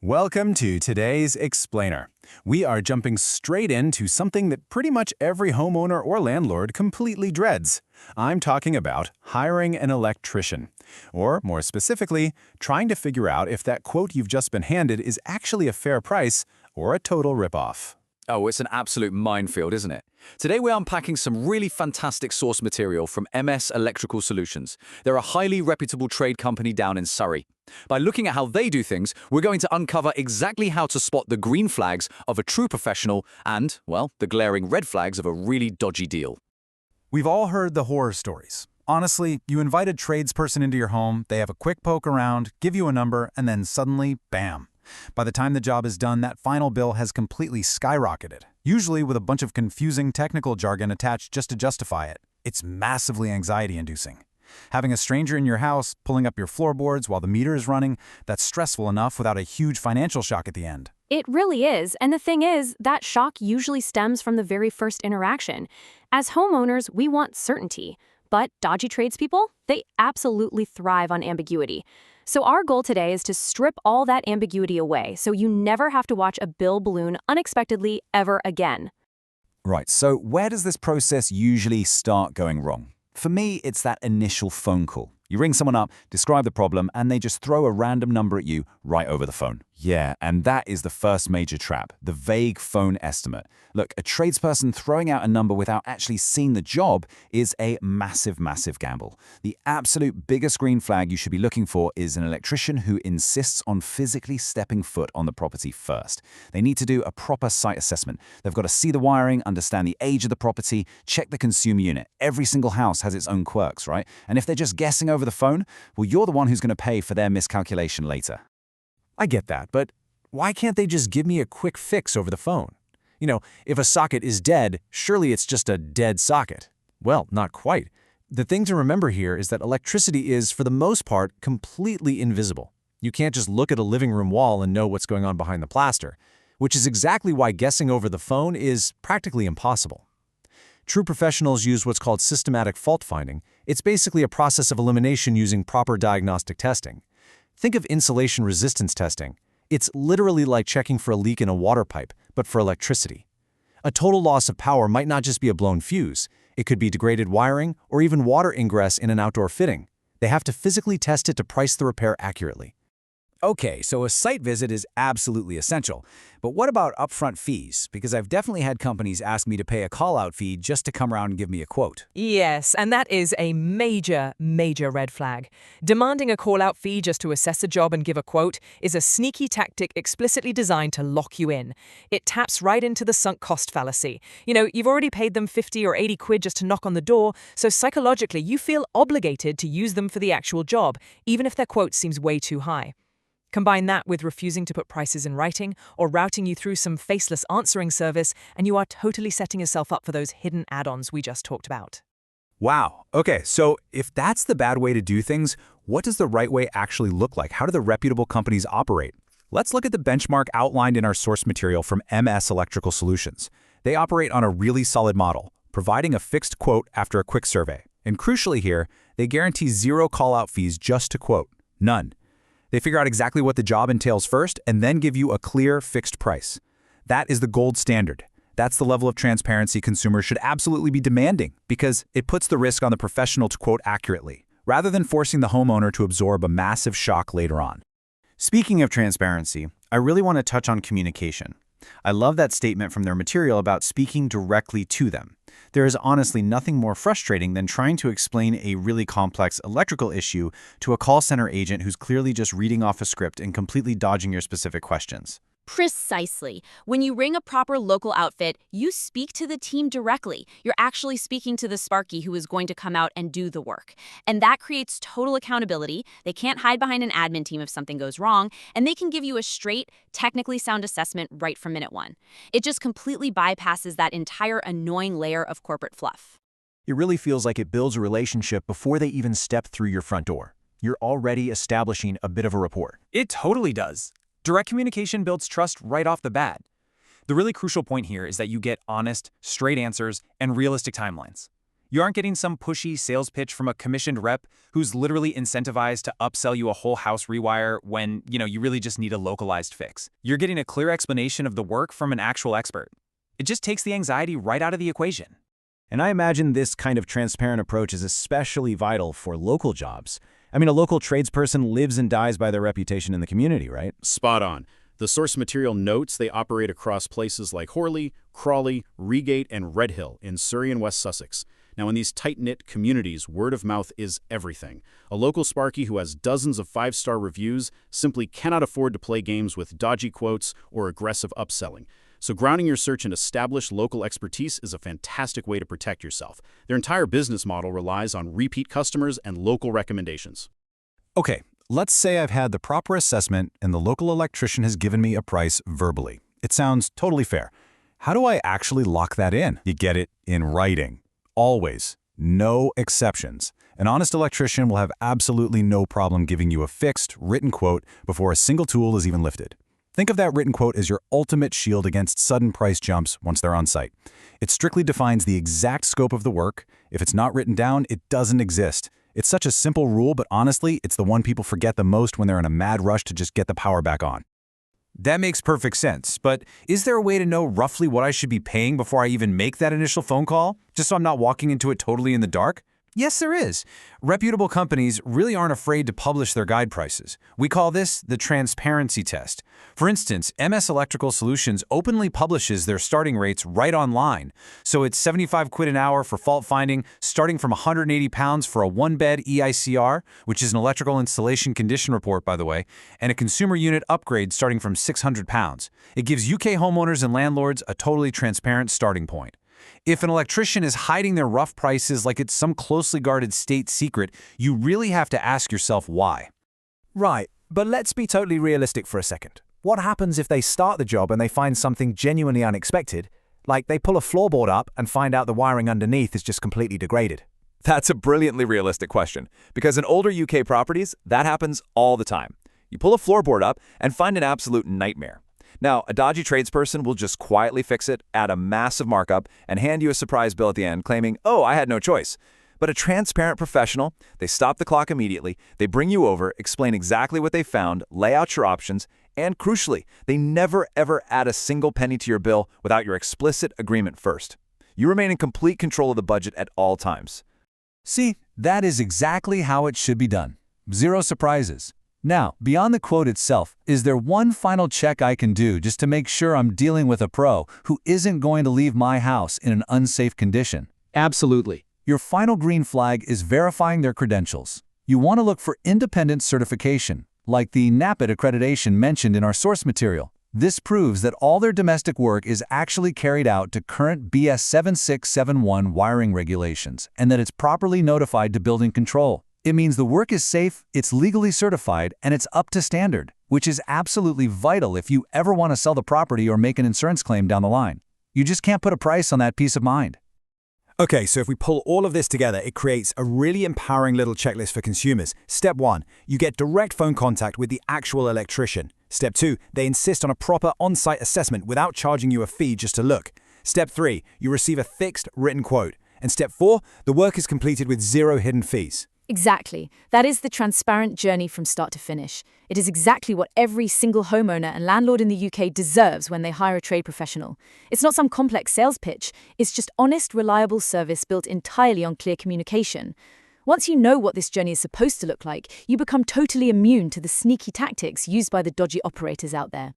Welcome to today's Explainer. We are jumping straight into something that pretty much every homeowner or landlord completely dreads. I'm talking about hiring an electrician. Or, more specifically, trying to figure out if that quote you've just been handed is actually a fair price or a total ripoff. Oh, it's an absolute minefield, isn't it? Today we're unpacking some really fantastic source material from MS Electrical Solutions. They're a highly reputable trade company down in Surrey. By looking at how they do things, we're going to uncover exactly how to spot the green flags of a true professional and, well, the glaring red flags of a really dodgy deal. We've all heard the horror stories. Honestly, you invite a tradesperson into your home, they have a quick poke around, give you a number, and then suddenly, bam. By the time the job is done, that final bill has completely skyrocketed, usually with a bunch of confusing technical jargon attached just to justify it. It's massively anxiety-inducing. Having a stranger in your house, pulling up your floorboards while the meter is running, that's stressful enough without a huge financial shock at the end. It really is, and the thing is, that shock usually stems from the very first interaction. As homeowners, we want certainty, but dodgy tradespeople, they absolutely thrive on ambiguity. So our goal today is to strip all that ambiguity away so you never have to watch a bill balloon unexpectedly ever again. Right, so where does this process usually start going wrong? For me, it's that initial phone call. You ring someone up, describe the problem, and they just throw a random number at you right over the phone. Yeah, and that is the first major trap, the vague phone estimate. Look, a tradesperson throwing out a number without actually seeing the job is a massive, massive gamble. The absolute biggest green flag you should be looking for is an electrician who insists on physically stepping foot on the property first. They need to do a proper site assessment. They've got to see the wiring, understand the age of the property, check the consumer unit. Every single house has its own quirks, right? And if they're just guessing over the phone, well, you're the one who's going to pay for their miscalculation later. I get that, but why can't they just give me a quick fix over the phone? You know, if a socket is dead, surely it's just a dead socket. Well, not quite. The thing to remember here is that electricity is, for the most part, completely invisible. You can't just look at a living room wall and know what's going on behind the plaster, which is exactly why guessing over the phone is practically impossible. True professionals use what's called systematic fault finding. It's basically a process of elimination using proper diagnostic testing. Think of insulation resistance testing. It's literally like checking for a leak in a water pipe, but for electricity. A total loss of power might not just be a blown fuse. It could be degraded wiring or even water ingress in an outdoor fitting. They have to physically test it to price the repair accurately. Okay, so a site visit is absolutely essential. But what about upfront fees? Because I've definitely had companies ask me to pay a call-out fee just to come around and give me a quote. Yes, and that is a major, major red flag. Demanding a call-out fee just to assess a job and give a quote is a sneaky tactic explicitly designed to lock you in. It taps right into the sunk cost fallacy. You know, you've already paid them 50 or 80 quid just to knock on the door, so psychologically you feel obligated to use them for the actual job, even if their quote seems way too high. Combine that with refusing to put prices in writing or routing you through some faceless answering service, and you are totally setting yourself up for those hidden add-ons we just talked about. Wow. Okay, so if that's the bad way to do things, what does the right way actually look like? How do the reputable companies operate? Let's look at the benchmark outlined in our source material from MS Electrical Solutions. They operate on a really solid model, providing a fixed quote after a quick survey. And crucially here, they guarantee zero call-out fees just to quote. None. They figure out exactly what the job entails first and then give you a clear, fixed price. That is the gold standard. That's the level of transparency consumers should absolutely be demanding because it puts the risk on the professional to quote accurately, rather than forcing the homeowner to absorb a massive shock later on. Speaking of transparency, I really want to touch on communication. I love that statement from their material about speaking directly to them. There is honestly nothing more frustrating than trying to explain a really complex electrical issue to a call center agent who's clearly just reading off a script and completely dodging your specific questions. Precisely. When you ring a proper local outfit, you speak to the team directly. You're actually speaking to the Sparky who is going to come out and do the work. And that creates total accountability. They can't hide behind an admin team if something goes wrong, and they can give you a straight, technically sound assessment right from minute one. It just completely bypasses that entire annoying layer of corporate fluff. It really feels like it builds a relationship before they even step through your front door. You're already establishing a bit of a rapport. It totally does. Direct communication builds trust right off the bat. The really crucial point here is that you get honest, straight answers and realistic timelines. You aren't getting some pushy sales pitch from a commissioned rep who's literally incentivized to upsell you a whole house rewire when, you really just need a localized fix. You're getting a clear explanation of the work from an actual expert. It just takes the anxiety right out of the equation. And I imagine this kind of transparent approach is especially vital for local jobs. I mean, a local tradesperson lives and dies by their reputation in the community, right? Spot on. The source material notes they operate across places like Horley, Crawley, Reigate, and Redhill in Surrey and West Sussex. Now, in these tight-knit communities, word of mouth is everything. A local Sparky who has dozens of 5-star reviews simply cannot afford to play games with dodgy quotes or aggressive upselling. So grounding your search in established local expertise is a fantastic way to protect yourself. Their entire business model relies on repeat customers and local recommendations. Okay, let's say I've had the proper assessment and the local electrician has given me a price verbally. It sounds totally fair. How do I actually lock that in? You get it in writing. Always. No exceptions. An honest electrician will have absolutely no problem giving you a fixed, written quote before a single tool is even lifted. Think of that written quote as your ultimate shield against sudden price jumps once they're on site. It strictly defines the exact scope of the work. If it's not written down, it doesn't exist. It's such a simple rule, but honestly, it's the one people forget the most when they're in a mad rush to just get the power back on. That makes perfect sense, but is there a way to know roughly what I should be paying before I even make that initial phone call, just so I'm not walking into it totally in the dark? Yes, there is. Reputable companies really aren't afraid to publish their guide prices. We call this the transparency test. For instance, MS Electrical Solutions openly publishes their starting rates right online. So it's 75 quid an hour for fault finding, starting from 180 pounds for a one-bed EICR, which is an electrical installation condition report, by the way, and a consumer unit upgrade starting from 600 pounds. It gives UK homeowners and landlords a totally transparent starting point. If an electrician is hiding their rough prices like it's some closely guarded state secret, you really have to ask yourself why. Right, but let's be totally realistic for a second. What happens if they start the job and they find something genuinely unexpected, like they pull a floorboard up and find out the wiring underneath is just completely degraded? That's a brilliantly realistic question, because in older UK properties, that happens all the time. You pull a floorboard up and find an absolute nightmare. Now, a dodgy tradesperson will just quietly fix it, add a massive markup, and hand you a surprise bill at the end claiming, "Oh, I had no choice." But a transparent professional, they stop the clock immediately, they bring you over, explain exactly what they found, lay out your options, and crucially, they never ever add a single penny to your bill without your explicit agreement first. You remain in complete control of the budget at all times. See, that is exactly how it should be done. Zero surprises. Now, beyond the quote itself, is there one final check I can do just to make sure I'm dealing with a pro who isn't going to leave my house in an unsafe condition? Absolutely. Your final green flag is verifying their credentials. You want to look for independent certification, like the NAPIT accreditation mentioned in our source material. This proves that all their domestic work is actually carried out to current BS 7671 wiring regulations and that it's properly notified to building control. It means the work is safe, it's legally certified, and it's up to standard, which is absolutely vital if you ever want to sell the property or make an insurance claim down the line. You just can't put a price on that peace of mind. Okay, so if we pull all of this together, it creates a really empowering little checklist for consumers. Step 1, you get direct phone contact with the actual electrician. Step 2, they insist on a proper on-site assessment without charging you a fee just to look. Step 3, you receive a fixed written quote. And step 4, the work is completed with zero hidden fees. Exactly. That is the transparent journey from start to finish. It is exactly what every single homeowner and landlord in the UK deserves when they hire a trade professional. It's not some complex sales pitch. It's just honest, reliable service built entirely on clear communication. Once you know what this journey is supposed to look like, you become totally immune to the sneaky tactics used by the dodgy operators out there.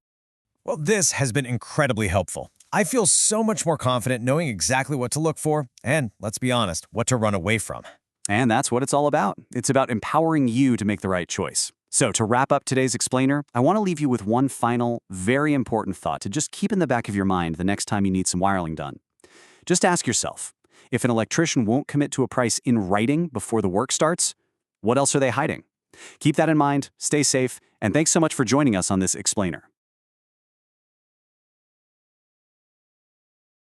Well, this has been incredibly helpful. I feel so much more confident knowing exactly what to look for and, let's be honest, what to run away from. And that's what it's all about. It's about empowering you to make the right choice. So to wrap up today's explainer, I want to leave you with one final, very important thought to just keep in the back of your mind the next time you need some wiring done. Just ask yourself, if an electrician won't commit to a price in writing before the work starts, what else are they hiding? Keep that in mind, stay safe, and thanks so much for joining us on this explainer.